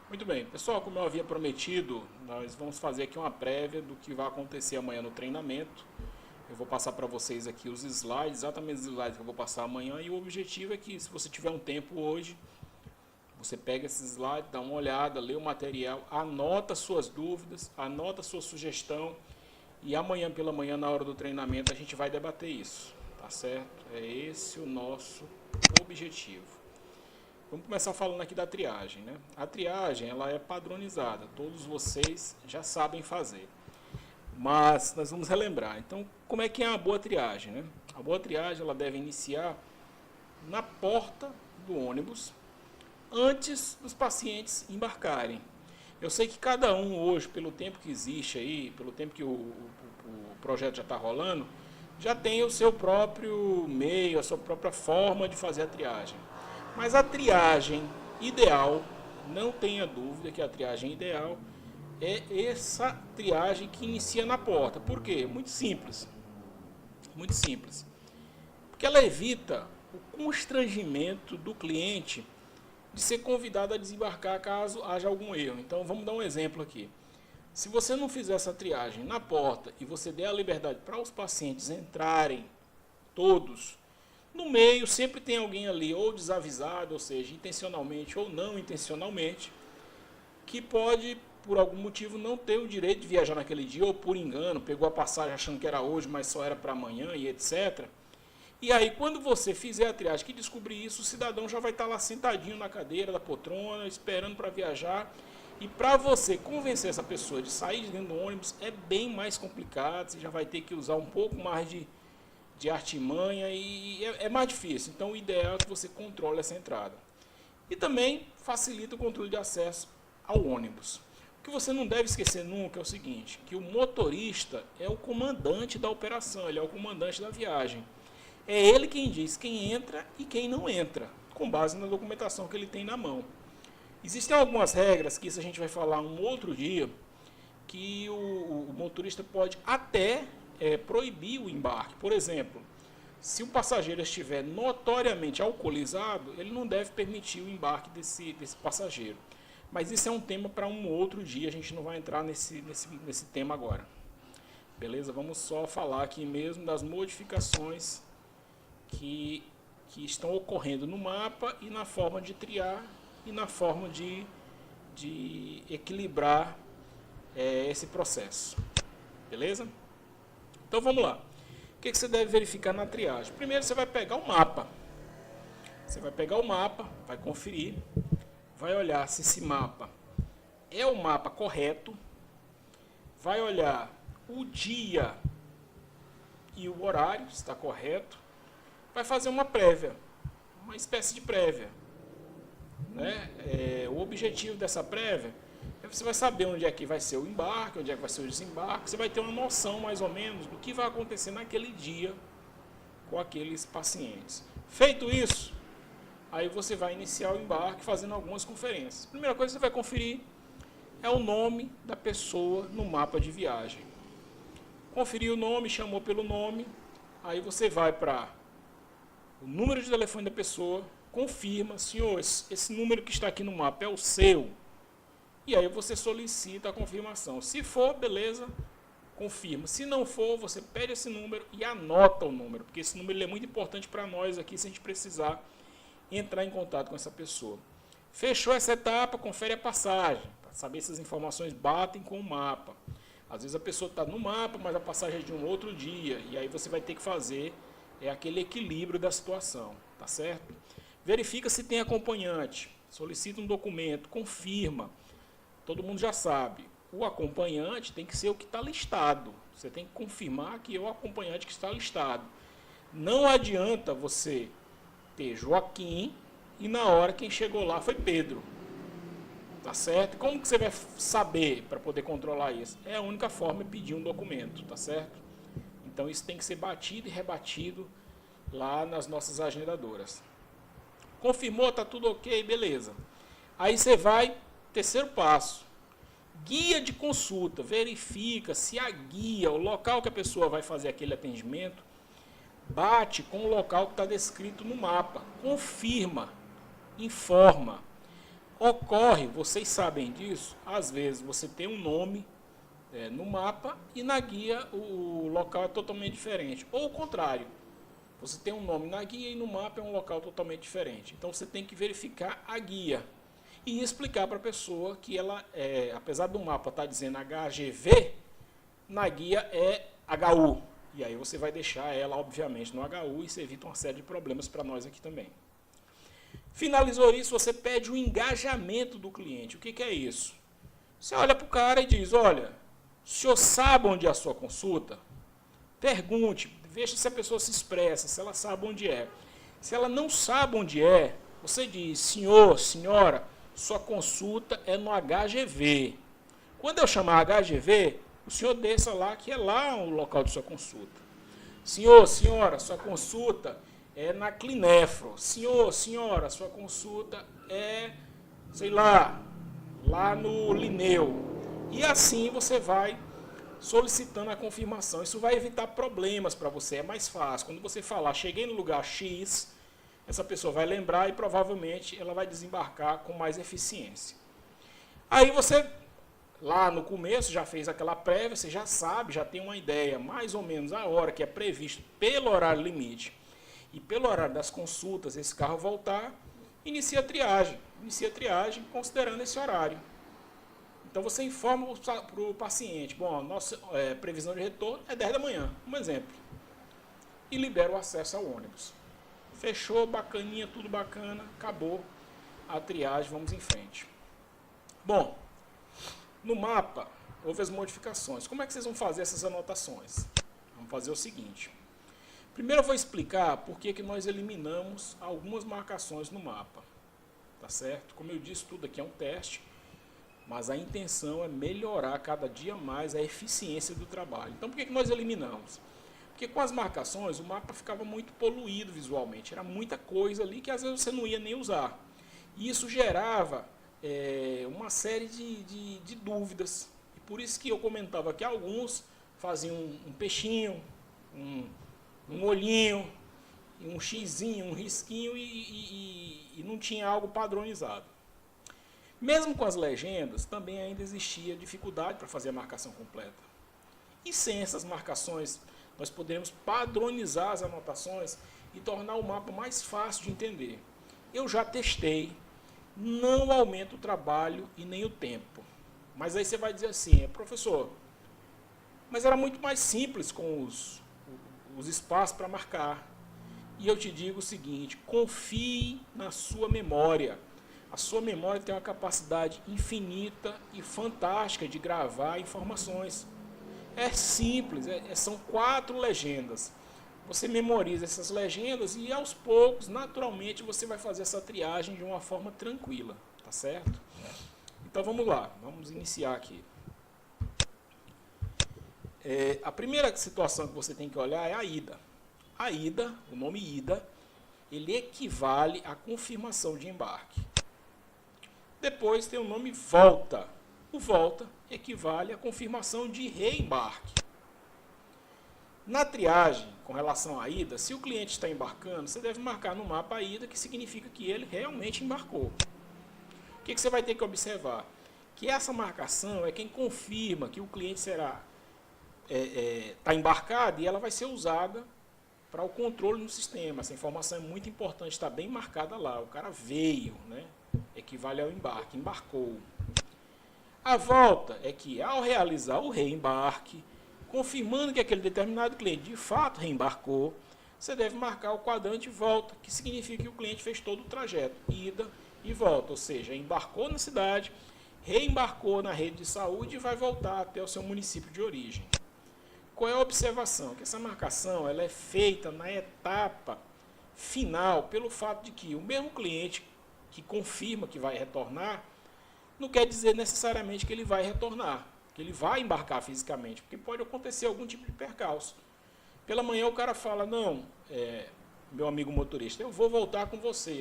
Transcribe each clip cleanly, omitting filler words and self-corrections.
Muito bem, pessoal, como eu havia prometido, nós vamos fazer aqui uma prévia do que vai acontecer amanhã no treinamento. Eu vou passar para vocês aqui os slides, exatamente os slides que eu vou passar amanhã, e o objetivo é que, se você tiver um tempo hoje, você pega esses slides, dá uma olhada, lê o material, anota suas dúvidas, anota sua sugestão, e amanhã pela manhã, na hora do treinamento, a gente vai debater isso, tá certo? É esse o nosso objetivo. Vamos começar falando aqui da triagem, né? A triagem, ela é padronizada, todos vocês já sabem fazer. Mas nós vamos relembrar. Então, como é que é uma boa triagem, né? A boa triagem, ela deve iniciar na porta do ônibus, antes dos pacientes embarcarem. Eu sei que cada um hoje, pelo tempo que existe aí, pelo tempo que o projeto já está rolando, já tem o seu próprio meio, a sua própria forma de fazer a triagem. Mas a triagem ideal, não tenha dúvida que a triagem ideal é essa triagem que inicia na porta. Por quê? Muito simples. Muito simples. Porque ela evita o constrangimento do cliente de ser convidado a desembarcar caso haja algum erro. Então vamos dar um exemplo aqui. Se você não fizer essa triagem na porta e você der a liberdade para os pacientes entrarem todos, no meio sempre tem alguém ali ou desavisado, ou seja, intencionalmente ou não intencionalmente, que pode, por algum motivo, não ter o direito de viajar naquele dia, ou por engano, pegou a passagem achando que era hoje, mas só era para amanhã e etc. E aí, quando você fizer a triagem que descobrir isso, o cidadão já vai estar lá sentadinho na cadeira da poltrona, esperando para viajar. E para você convencer essa pessoa de sair de dentro do ônibus é bem mais complicado, você já vai ter que usar um pouco mais de artimanha e é mais difícil. Então, o ideal é que você controle essa entrada. E também facilita o controle de acesso ao ônibus. O que você não deve esquecer nunca é o seguinte, que o motorista é o comandante da operação, ele é o comandante da viagem. É ele quem diz quem entra e quem não entra, com base na documentação que ele tem na mão. Existem algumas regras, que isso a gente vai falar um outro dia, que o motorista pode até proibir o embarque. Por exemplo, se o passageiro estiver notoriamente alcoolizado, ele não deve permitir o embarque desse passageiro. Mas isso é um tema para um outro dia, a gente não vai entrar nesse tema agora. Beleza? Vamos só falar aqui mesmo das modificações que estão ocorrendo no mapa e na forma de triar e na forma de equilibrar esse processo. Beleza? Então vamos lá. O que você deve verificar na triagem? Primeiro você vai pegar o mapa. Você vai pegar o mapa, vai conferir, vai olhar se esse mapa é o mapa correto, vai olhar o dia e o horário, se está correto, vai fazer uma prévia, uma espécie de prévia. Né? O objetivo dessa prévia é você vai saber onde é que vai ser o embarque, onde é que vai ser o desembarque, você vai ter uma noção mais ou menos do que vai acontecer naquele dia com aqueles pacientes. Feito isso, aí você vai iniciar o embarque fazendo algumas conferências. A primeira coisa que você vai conferir é o nome da pessoa no mapa de viagem. Conferiu o nome, chamou pelo nome, aí você vai para o número de telefone da pessoa, confirma, senhor, esse número que está aqui no mapa é o seu? E aí você solicita a confirmação. Se for, beleza, confirma. Se não for, você pede esse número e anota o número, porque esse número é muito importante para nós aqui, se a gente precisar entrar em contato com essa pessoa. Fechou essa etapa, confere a passagem, para saber se as informações batem com o mapa. Às vezes a pessoa está no mapa, mas a passagem é de um outro dia, e aí você vai ter que fazer aquele equilíbrio da situação, tá certo? Verifica se tem acompanhante, solicita um documento, confirma. Todo mundo já sabe, o acompanhante tem que ser o que está listado. Você tem que confirmar que é o acompanhante que está listado. Não adianta você ter Joaquim e na hora quem chegou lá foi Pedro. Tá certo? Como que você vai saber para poder controlar isso? É a única forma de pedir um documento, tá certo? Então isso tem que ser batido e rebatido lá nas nossas agendadoras. Confirmou, tá tudo ok, beleza. Aí você vai, terceiro passo, guia de consulta, verifica se a guia, o local que a pessoa vai fazer aquele atendimento, bate com o local que está descrito no mapa, confirma, informa. Ocorre, vocês sabem disso, às vezes você tem um nome no mapa e na guia o local é totalmente diferente. Ou o contrário, você tem um nome na guia e no mapa é um local totalmente diferente. Então você tem que verificar a guia e explicar para a pessoa que ela, apesar do mapa estar dizendo HGV, na guia é HU. E aí você vai deixar ela, obviamente, no HU e isso evita uma série de problemas para nós aqui também. Finalizou isso, você pede o engajamento do cliente. O que é isso? Você olha para o cara e diz, olha, o senhor sabe onde é a sua consulta? Pergunte, veja se a pessoa se expressa, se ela sabe onde é. Se ela não sabe onde é, você diz, senhor, senhora, sua consulta é no HGV. Quando eu chamar HGV, o senhor desça lá, que é lá o local de sua consulta. Senhor, senhora, sua consulta é na Clinefro. Senhor, senhora, sua consulta é, sei lá no Lineu. E assim você vai solicitando a confirmação. Isso vai evitar problemas para você, é mais fácil. Quando você falar, cheguei no lugar X, essa pessoa vai lembrar e provavelmente ela vai desembarcar com mais eficiência. Aí você, lá no começo, já fez aquela prévia, você já sabe, já tem uma ideia, mais ou menos a hora que é previsto pelo horário limite e pelo horário das consultas, esse carro voltar, inicia a triagem. Inicia a triagem considerando esse horário. Então você informa para o paciente, bom, a nossa previsão de retorno é 10 da manhã, um exemplo. E libera o acesso ao ônibus. Fechou, bacaninha, tudo bacana, acabou a triagem, vamos em frente. Bom, no mapa houve as modificações. Como é que vocês vão fazer essas anotações? Vamos fazer o seguinte. Primeiro eu vou explicar por que nós eliminamos algumas marcações no mapa. Tá certo? Como eu disse, tudo aqui é um teste, mas a intenção é melhorar cada dia mais a eficiência do trabalho. Então por que nós eliminamos? Porque com as marcações o mapa ficava muito poluído visualmente, era muita coisa ali que às vezes você não ia nem usar. E isso gerava uma série de dúvidas. E por isso que eu comentava que alguns faziam um peixinho, um olhinho, um xizinho, um risquinho e não tinha algo padronizado. Mesmo com as legendas, também ainda existia dificuldade para fazer a marcação completa. E sem essas marcações, nós podemos padronizar as anotações e tornar o mapa mais fácil de entender. Eu já testei, não aumenta o trabalho e nem o tempo. Mas aí você vai dizer assim, professor, mas era muito mais simples com os espaços para marcar. E eu te digo o seguinte, confie na sua memória. A sua memória tem uma capacidade infinita e fantástica de gravar informações. É simples, são 4 legendas. Você memoriza essas legendas e aos poucos, naturalmente, você vai fazer essa triagem de uma forma tranquila, tá certo? Então vamos lá, vamos iniciar aqui. A primeira situação que você tem que olhar é a ida. A ida, o nome ida, ele equivale à confirmação de embarque. Depois tem o nome volta. O volta equivale à confirmação de reembarque. Na triagem, com relação à ida, se o cliente está embarcando, você deve marcar no mapa a ida, que significa que ele realmente embarcou. O que você vai ter que observar? Que essa marcação é quem confirma que o cliente está embarcado e ela vai ser usada para o controle no sistema. Essa informação é muito importante, está bem marcada lá. O cara veio, né? Equivale ao embarque, embarcou. A volta é que, ao realizar o reembarque, confirmando que aquele determinado cliente de fato reembarcou, você deve marcar o quadrante volta, que significa que o cliente fez todo o trajeto, ida e volta, ou seja, embarcou na cidade, reembarcou na rede de saúde e vai voltar até o seu município de origem. Qual é a observação? Que essa marcação ela é feita na etapa final, pelo fato de que o mesmo cliente que confirma que vai retornar, não quer dizer necessariamente que ele vai retornar, que ele vai embarcar fisicamente, porque pode acontecer algum tipo de percalço. Pela manhã o cara fala, não, meu amigo motorista, eu vou voltar com você,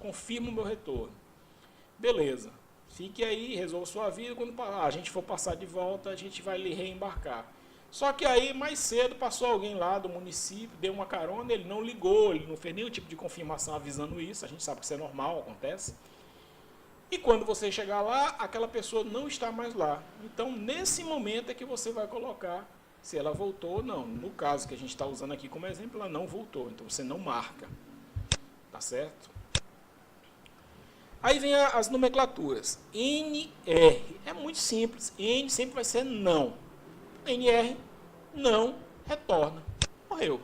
confirmo o meu retorno. Beleza, fique aí, resolva sua vida, quando a gente for passar de volta, a gente vai lhe reembarcar. Só que aí, mais cedo, passou alguém lá do município, deu uma carona, ele não ligou, ele não fez nenhum tipo de confirmação avisando isso, a gente sabe que isso é normal, acontece. E quando você chegar lá, aquela pessoa não está mais lá. Então, nesse momento é que você vai colocar se ela voltou ou não. No caso que a gente está usando aqui como exemplo, ela não voltou. Então, você não marca. Tá certo? Aí vem as nomenclaturas. NR. É muito simples. N sempre vai ser não. NR, não, retorna. Morreu.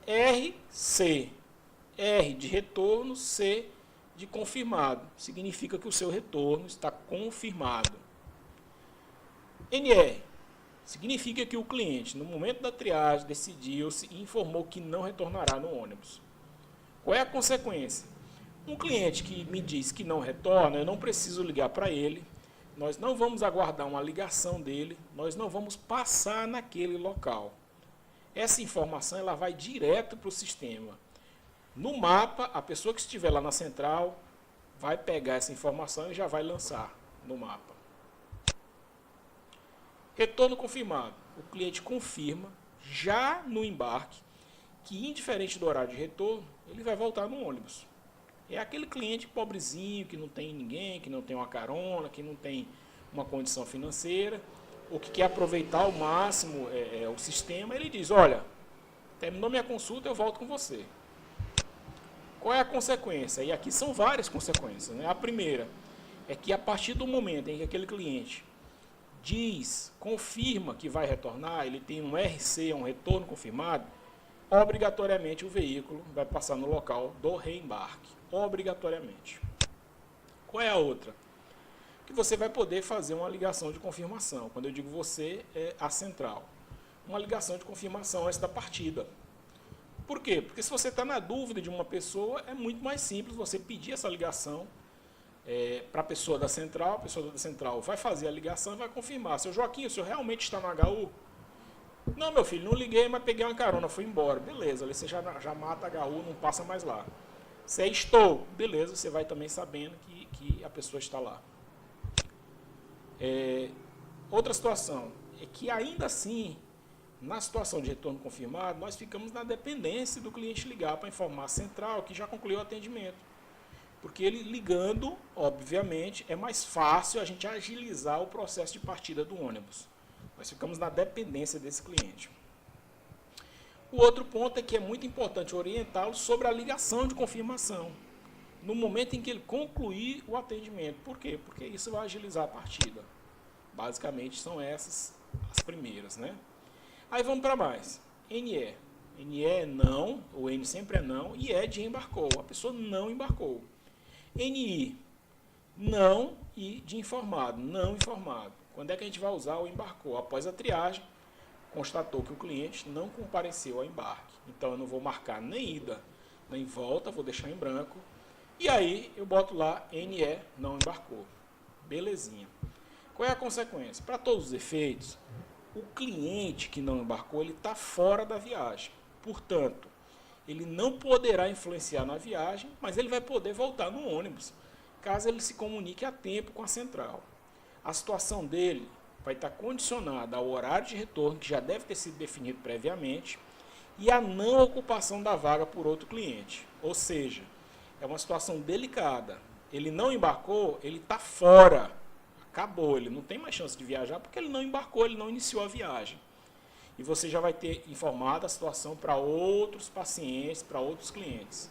RC. R de retorno, C de confirmado. Significa que o seu retorno está confirmado. NR. Significa que o cliente, no momento da triagem, decidiu-se e informou que não retornará no ônibus. Qual é a consequência? Um cliente que me diz que não retorna, eu não preciso ligar para ele, nós não vamos aguardar uma ligação dele, nós não vamos passar naquele local. Essa informação ela vai direto para o sistema. No mapa, a pessoa que estiver lá na central vai pegar essa informação e já vai lançar no mapa. Retorno confirmado. O cliente confirma, já no embarque, que indiferente do horário de retorno, ele vai voltar no ônibus. É aquele cliente pobrezinho, que não tem ninguém, que não tem uma carona, que não tem uma condição financeira, ou que quer aproveitar ao máximo o sistema, ele diz, olha, terminou minha consulta, eu volto com você. Qual é a consequência? E aqui são várias consequências, né? A primeira é que a partir do momento em que aquele cliente diz, confirma que vai retornar, ele tem um RC, um retorno confirmado, obrigatoriamente o veículo vai passar no local do reembarque. Obrigatoriamente. Qual é a outra? Que você vai poder fazer uma ligação de confirmação. Quando eu digo você, é a central. Uma ligação de confirmação antes da partida. Por quê? Porque se você está na dúvida de uma pessoa, é muito mais simples você pedir essa ligação para a pessoa da central vai fazer a ligação e vai confirmar. Seu Joaquim, o senhor realmente está no HU? Não, meu filho, não liguei, mas peguei uma carona, fui embora. Beleza, ali você já mata HU, não passa mais lá. Se é estou, beleza, você vai também sabendo que a pessoa está lá. Outra situação é que ainda assim, na situação de retorno confirmado, nós ficamos na dependência do cliente ligar para informar a central que já concluiu o atendimento. Porque ele ligando, obviamente, é mais fácil a gente agilizar o processo de partida do ônibus. Nós ficamos na dependência desse cliente. O outro ponto é que é muito importante orientá-lo sobre a ligação de confirmação, no momento em que ele concluir o atendimento. Por quê? Porque isso vai agilizar a partida. Basicamente são essas as primeiras, né? Aí vamos para mais. NE. NE é não, o N sempre é não, e é de embarcou. A pessoa não embarcou. NI, não, e de informado, não informado. Quando é que a gente vai usar o embarcou? Após a triagem, constatou que o cliente não compareceu ao embarque. Então, eu não vou marcar nem ida, nem volta, vou deixar em branco. E aí, eu boto lá, NE, não embarcou. Belezinha. Qual é a consequência? Para todos os efeitos, o cliente que não embarcou, ele está fora da viagem. Portanto, ele não poderá influenciar na viagem, mas ele vai poder voltar no ônibus, caso ele se comunique a tempo com a central. A situação dele vai estar condicionada ao horário de retorno, que já deve ter sido definido previamente, e a não ocupação da vaga por outro cliente. Ou seja, é uma situação delicada. Ele não embarcou, ele está fora. Acabou, ele não tem mais chance de viajar porque ele não embarcou, ele não iniciou a viagem. E você já vai ter informado a situação para outros pacientes, para outros clientes.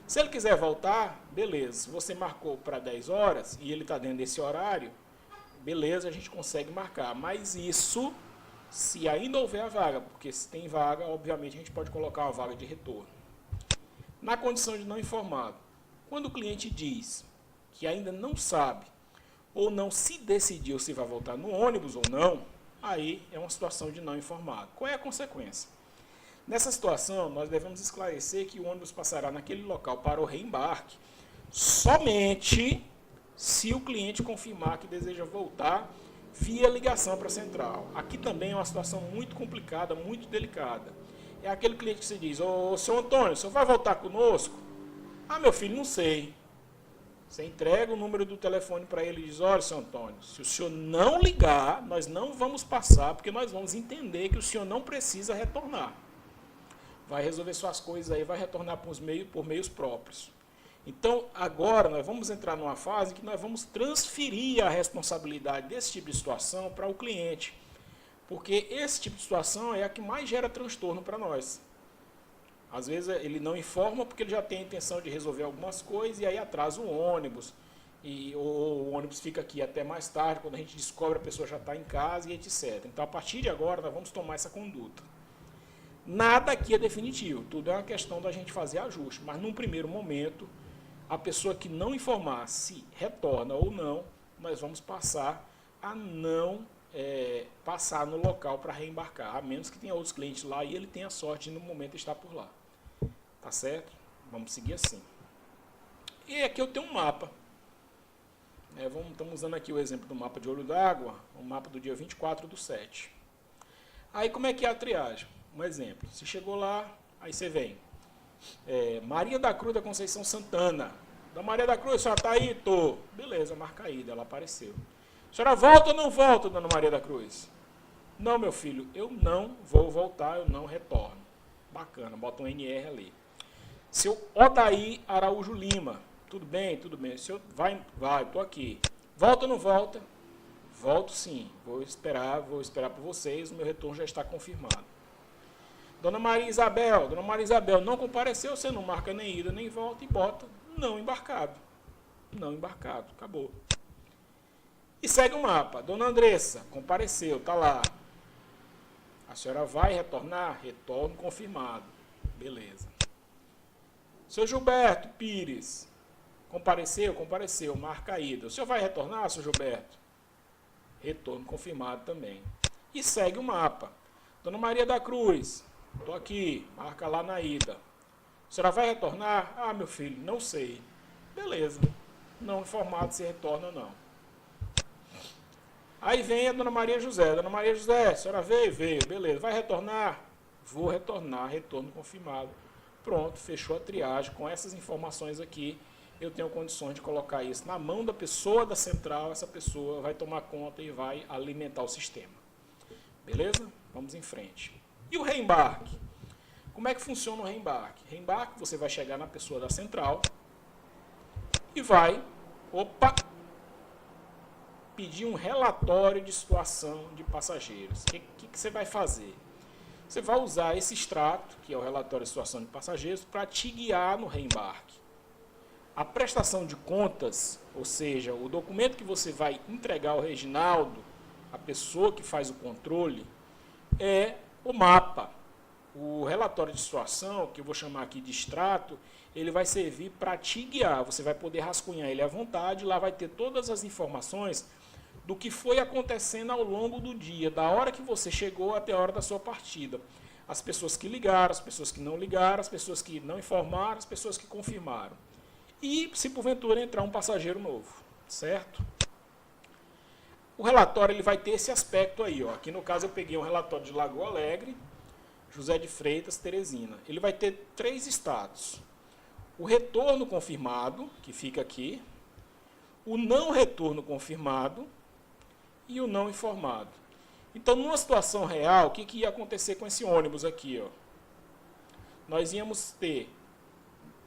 Se ele quiser voltar, beleza. Se você marcou para 10 horas e ele está dentro desse horário, beleza, a gente consegue marcar. Mas isso, se ainda houver a vaga, porque se tem vaga, obviamente a gente pode colocar uma vaga de retorno. Na condição de não informado, quando o cliente diz que ainda não sabe ou não se decidiu se vai voltar no ônibus ou não, aí é uma situação de não informado. Qual é a consequência? Nessa situação, nós devemos esclarecer que o ônibus passará naquele local para o reembarque somente se o cliente confirmar que deseja voltar via ligação para a central. Aqui também é uma situação muito complicada, muito delicada. É aquele cliente que se diz, ô, seu Antônio, o senhor vai voltar conosco? Ah, meu filho, não sei. Você entrega o número do telefone para ele e diz, olha, seu Antônio, se o senhor não ligar, nós não vamos passar, porque nós vamos entender que o senhor não precisa retornar. Vai resolver suas coisas aí, vai retornar por meios próprios. Então, agora nós vamos entrar numa fase que nós vamos transferir a responsabilidade desse tipo de situação para o cliente. Porque esse tipo de situação é a que mais gera transtorno para nós. Às vezes ele não informa porque ele já tem a intenção de resolver algumas coisas e aí atrasa o ônibus. Ou o ônibus fica aqui até mais tarde, quando a gente descobre a pessoa já está em casa e etc. Então, a partir de agora, nós vamos tomar essa conduta. Nada aqui é definitivo, tudo é uma questão da gente fazer ajuste. Mas, num primeiro momento, a pessoa que não informar se retorna ou não, nós vamos passar a não passar no local para reembarcar, a menos que tenha outros clientes lá e ele tenha sorte de, no momento, estar por lá. Tá certo? Vamos seguir assim. E aqui eu tenho um mapa. Estamos usando aqui o exemplo do mapa de Olho d'Água, o mapa do dia 24/7. Aí como é que é a triagem? Um exemplo, você chegou lá, aí você vem. Maria da Cruz da Conceição Santana. Da Maria da Cruz, a senhora está aí? Tô. Beleza, marca a ida, ela apareceu. A senhora volta ou não volta, dona Maria da Cruz? Não, meu filho, eu não vou voltar, eu não retorno. Bacana, bota um NR ali. Seu Odaí Araújo Lima. Tudo bem, tudo bem. O senhor vai, estou aqui. Volta ou não volta? Volto sim. Vou esperar por vocês, o meu retorno já está confirmado. Dona Maria Isabel, não compareceu, você não marca nem ida nem volta e bota não embarcado. Não embarcado, acabou. E segue o mapa. Dona Andressa, compareceu, está lá. A senhora vai retornar? Retorno confirmado. Beleza. Seu Gilberto Pires, compareceu? Compareceu, marca a ida. O senhor vai retornar, seu Gilberto? Retorno confirmado também. E segue o mapa. Dona Maria da Cruz, estou aqui, marca lá na ida. A senhora vai retornar? Ah, meu filho, não sei. Beleza. Não informado se retorna ou não. Aí vem a Dona Maria José. Dona Maria José, a senhora veio? Veio. Beleza. Vai retornar? Vou retornar. Retorno confirmado. Pronto, fechou a triagem. Com essas informações aqui, eu tenho condições de colocar isso na mão da pessoa da central. Essa pessoa vai tomar conta e vai alimentar o sistema. Beleza? Vamos em frente. E o reembarque? Como é que funciona o reembarque? Reembarque, você vai chegar na pessoa da central e vai, pedir um relatório de situação de passageiros. O que você vai fazer? Você vai usar esse extrato, que é o relatório de situação de passageiros, para te guiar no reembarque. A prestação de contas, ou seja, o documento que você vai entregar ao Reginaldo, a pessoa que faz o controle, é o mapa. O relatório de situação, que eu vou chamar aqui de extrato, ele vai servir para te guiar. Você vai poder rascunhar ele à vontade, lá vai ter todas as informações do que foi acontecendo ao longo do dia, da hora que você chegou até a hora da sua partida. As pessoas que ligaram, as pessoas que não ligaram, as pessoas que não informaram, as pessoas que confirmaram. E, se porventura entrar um passageiro novo, certo? O relatório ele vai ter esse aspecto aí. Ó. Aqui no caso eu peguei um relatório de Lagoa Alegre, José de Freitas, Teresina. Ele vai ter 3 estados. O retorno confirmado, que fica aqui, o não retorno confirmado e o não informado. Então, numa situação real, o que ia acontecer com esse ônibus aqui? Ó? Nós íamos ter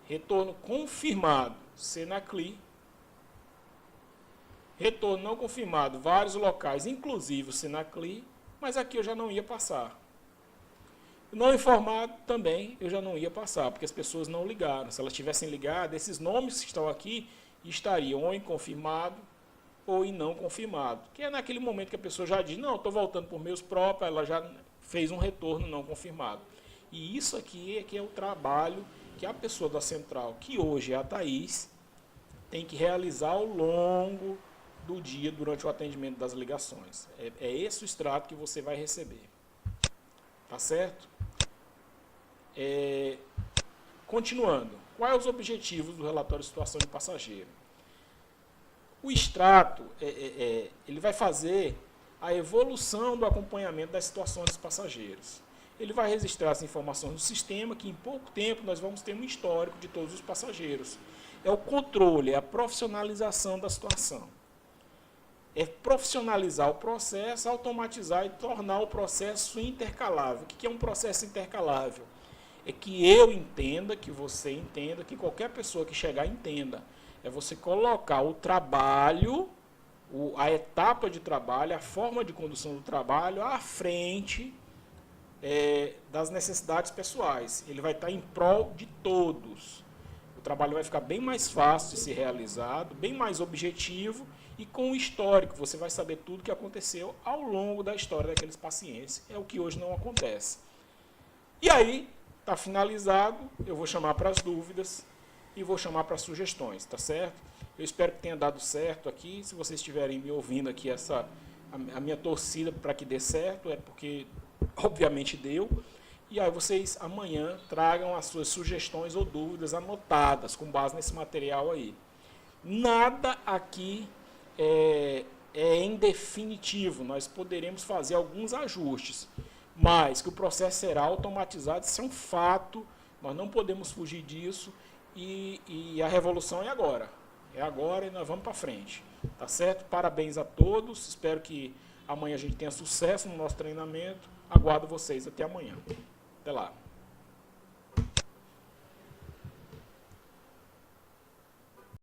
retorno confirmado, Senacli, retorno não confirmado, vários locais, inclusive o Senacli, mas aqui eu já não ia passar. Não informado também eu já não ia passar, porque as pessoas não ligaram. Se elas tivessem ligado, esses nomes que estão aqui estariam ou em confirmado ou em não confirmado. Que é naquele momento que a pessoa já diz, não, estou voltando por meios próprios, ela já fez um retorno não confirmado. E isso aqui é que é o trabalho que a pessoa da central, que hoje é a Thaís, tem que realizar ao longo do dia, durante o atendimento das ligações. É esse o extrato que você vai receber. Tá certo? Continuando, quais os objetivos do relatório de situação de passageiro? O extrato, ele vai fazer a evolução do acompanhamento das situações dos passageiros. Ele vai registrar as informações do sistema, que em pouco tempo nós vamos ter um histórico de todos os passageiros. É o controle, é a profissionalização da situação. É profissionalizar o processo, automatizar e tornar o processo intercalável. O que é um processo intercalável? é que eu entenda, que você entenda, que qualquer pessoa que chegar entenda. É você colocar o trabalho, a etapa de trabalho, a forma de condução do trabalho à frente das necessidades pessoais. Ele vai estar em prol de todos. O trabalho vai ficar bem mais fácil de ser realizado, bem mais objetivo e com o histórico. Você vai saber tudo o que aconteceu ao longo da história daqueles pacientes. É o que hoje não acontece. E aí, está finalizado, eu vou chamar para as dúvidas e vou chamar para sugestões, tá certo? Eu espero que tenha dado certo aqui. Se vocês estiverem me ouvindo aqui, a minha torcida para que dê certo é porque, obviamente, deu. E aí vocês amanhã tragam as suas sugestões ou dúvidas anotadas com base nesse material aí. Nada aqui é em definitivo, nós poderemos fazer alguns ajustes, mas que o processo será automatizado, isso é um fato, nós não podemos fugir disso e a revolução é agora. É agora e nós vamos para frente. Tá certo? Parabéns a todos, espero que amanhã a gente tenha sucesso no nosso treinamento. Aguardo vocês até amanhã. Até lá.